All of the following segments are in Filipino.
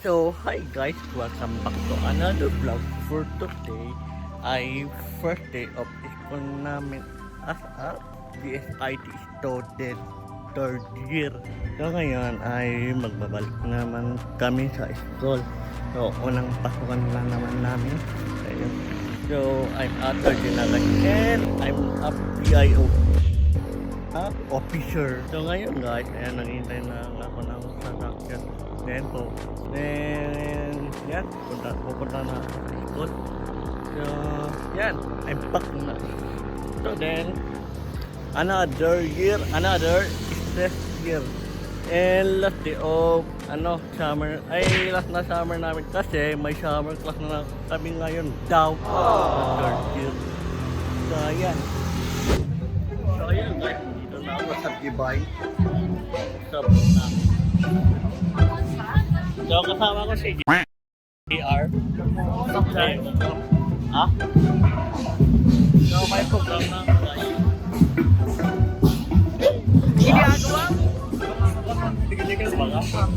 So, hi guys, welcome back to another vlog. For today ay first day of school namin as a DSIT student, third year. So ngayon ay magbabalik naman kami sa school. So unang pasukan na naman namin. Ayun. So I'm Arthur Dinagan and I'm a PIO officer. So ngayon guys, ayan, naghihintay na ako ng sasakyan. Then yan, pupunta na sa school. So yan, I'm back na. So then another stress year. And last day of summer, ay last na summer namin kasi may summer class na kami ngayon daw. Third year. So ayan. So ayan guys, dito na ako sa Tibay. Sa namin. So kasama ko si JR. Ha? So may program na guys. Ginagawa? Tigil-tigil ba ka?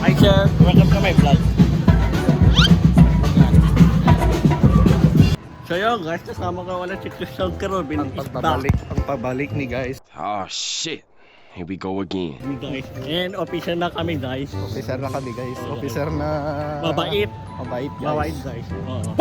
Hi sir, welcome to my vlog. So yun guys, kasama ko wala si Christian Carobin. Ang pabalik ni guys. Oh shit. Here we go again. Guys. And officer na kami guys. Officer na kami guys. Officer na Mabait. Mabait guys. Mabait guys. Oo.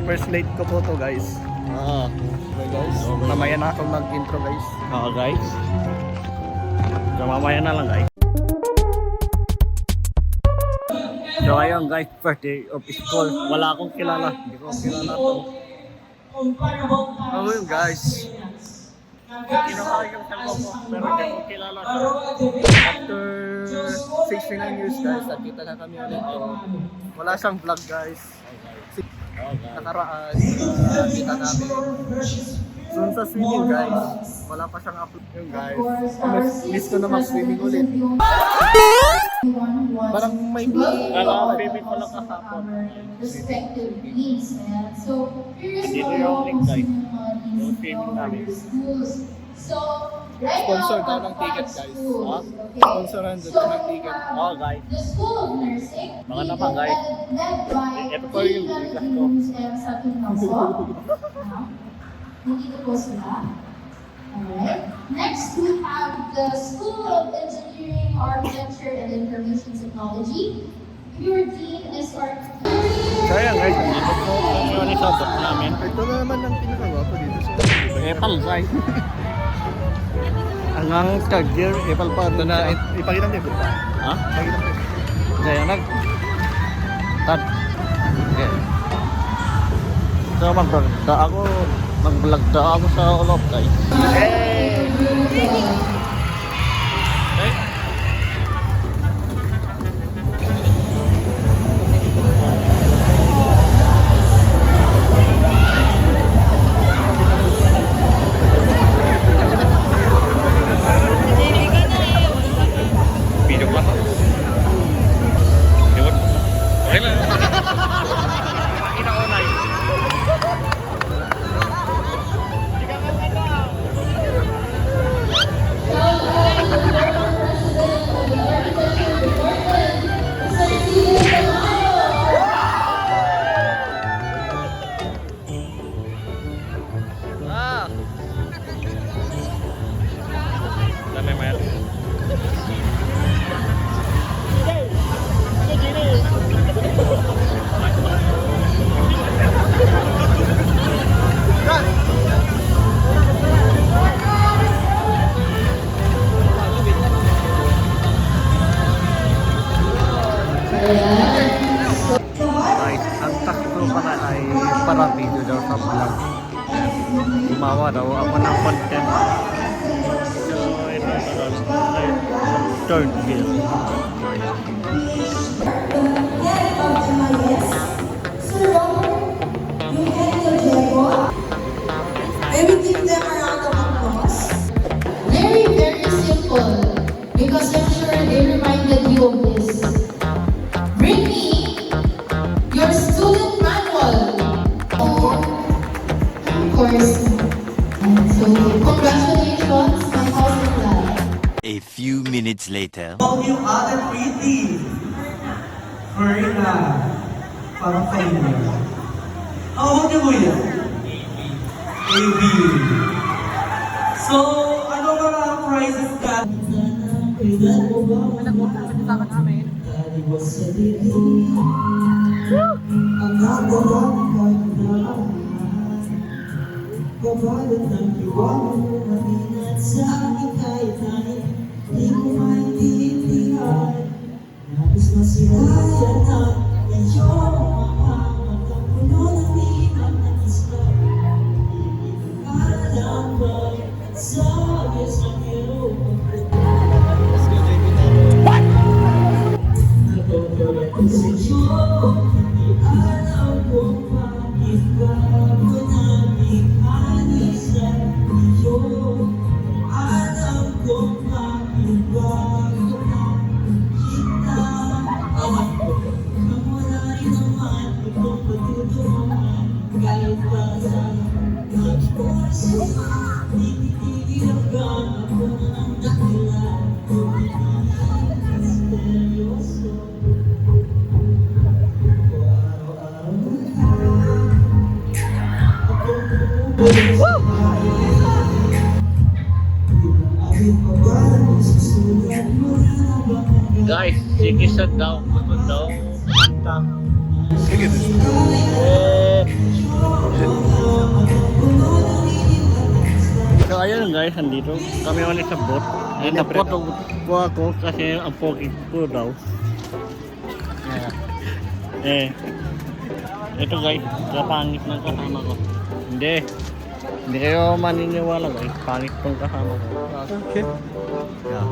First late ko po to guys. Oo. Okay guys. Mamaya na ako mag-intro guys. Oo guys. So mamaya na lang guys. So ayun guys, first day of school. Wala akong kilala. Hindi ko kilala to. Oh yun guys. Kinuha yung talong ko, pero hindi ko kilala to. After 69 years guys, nakita na kami ulit. Wala siyang vlog guys. Nakaraan, nakita namin. Soon sa swimming guys, wala pa siyang upload yun guys. Miss ko na mag-swimming ulit. Parang may baby ko lang kahapon. Dito yung link guys. Yung swimming namin. sponsor daw ng ticket guys. Ha? Sponsoran daw ng ticket. Oo guys. Baka naman guys. Ito po yung bigas ko. Nandito po sila. Alright. Next, we have the School of Engineering, Architecture, and Information Technology. Your dean is So ayan guys, dito po yung isabot namin. Ito na naman ang pinakagwapo dito sa Apple guys. Hanggang third year, Apple pa. Ito na, ipakita mo yung buta. Ha? Ipakita mo. Kaya tad. Okay. So mag-vlog ako sa Olop guys. Hey! Hey! Video pa. Yun. Okay lang. Pakita ko na yun. Dami mayat. Guys, ang takto pala ay para video daw sa vlog. Gumawa daw ako ng content. So, ito ay third year. Everything them around the few minutes later. All you other pretty. Marina. Parang kayo. How old are you? AB. So, ano mga prizes ka? Kabalat ng iwan mo maminat sa aking kahit-kahit di ko maintindihan. Nabis masirayan ang iyong mga magkapuno ng liman ng isla. Ibig ang alam mo at sabi sa iyo. Natutulad ko sa iyo, hindi alam kung bakit bago namin sa iyo. Alam kong bakit bago na kita. Alam ko, kung wala rin naman itong pagtutulungan. Kahit pa sa nag-puso, di titigil hanggang ako na ang dakila. Kung hindi seryoso, Guys, sige sa daw. Gusto daw. Kanta. Sige. So ayun guys, andito kami ulit sa boat. Napoto po ako kasi ang pogi ko daw. Ito guys, kapangit ng kasama ko. Hindi kayo maniniwala guys, pangit tong kasama ko. Okay. Yeah.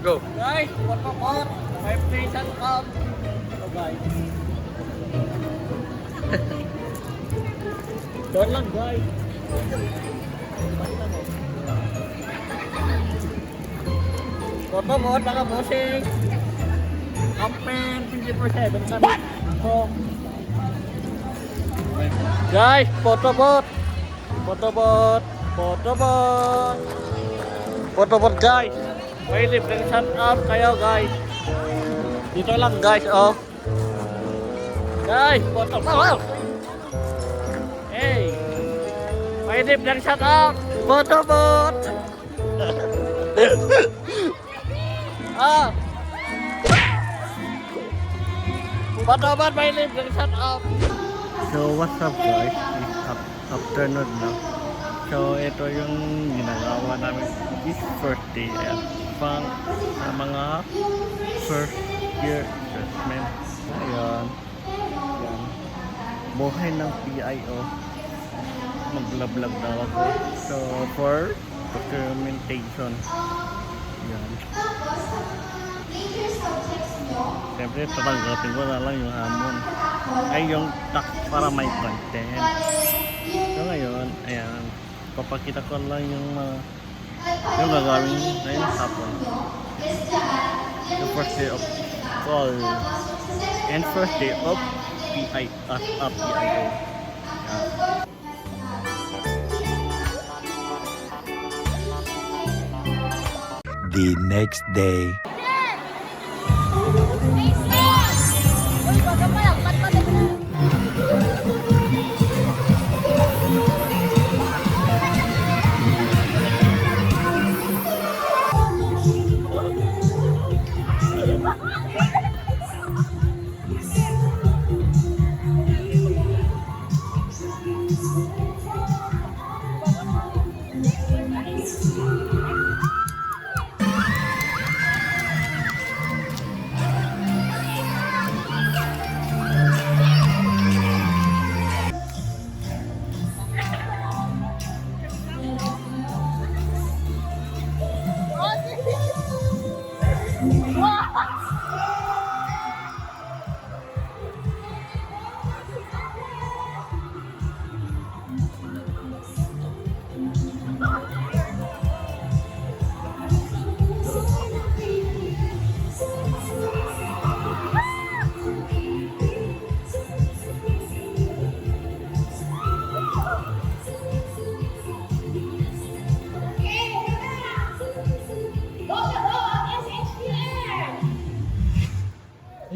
Go. Guys, what about my station up? So guys. Doon lang guys. Photo mo, naka-bossing. Kampen, 24/7 kami. So, guys, photobot. Photobot guys. May libreng shut up kayo guys. Dito lang guys, oh. Guys, photobot. Hey. May libreng shut up. Photobot. Ah. Photobot, may libreng shut up. So what's up guys? It's afternoon na. So ito yung ginagawa namin this first day. Ayan. Pang sa mga first year assessment. Ayan. Ayan. Buhay ng PIO. Mag-vlog daw ako. So for documentation. Ayan. Siyempre tatanggapin ko na lang yung hamon. Ay yung tax para may content. So ngayon, ayan. Papakita ko lang yung yung gagawin ngayong hapon. The first day of fall and first day of PIO. The next day.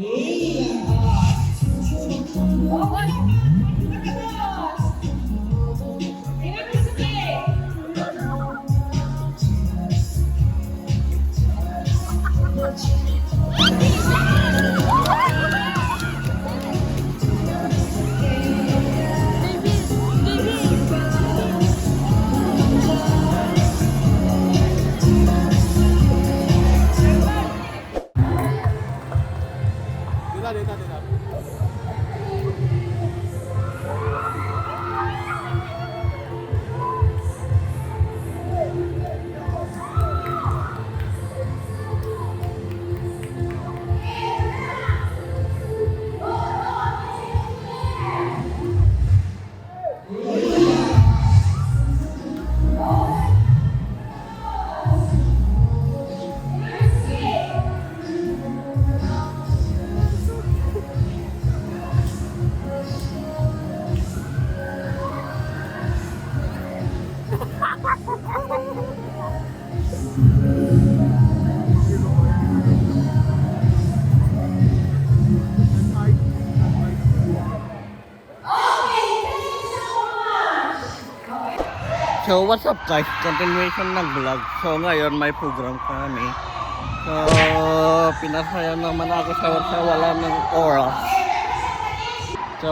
So what's up guys, continuation ng vlog. So ngayon may program kami. So pinasaya naman ako sa wala ng oras. So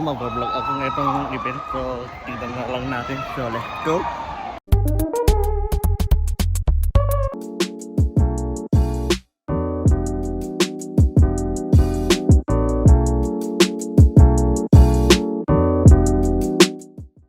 mag-vlog ako ng itong event. So tignan na lang natin. So let's go.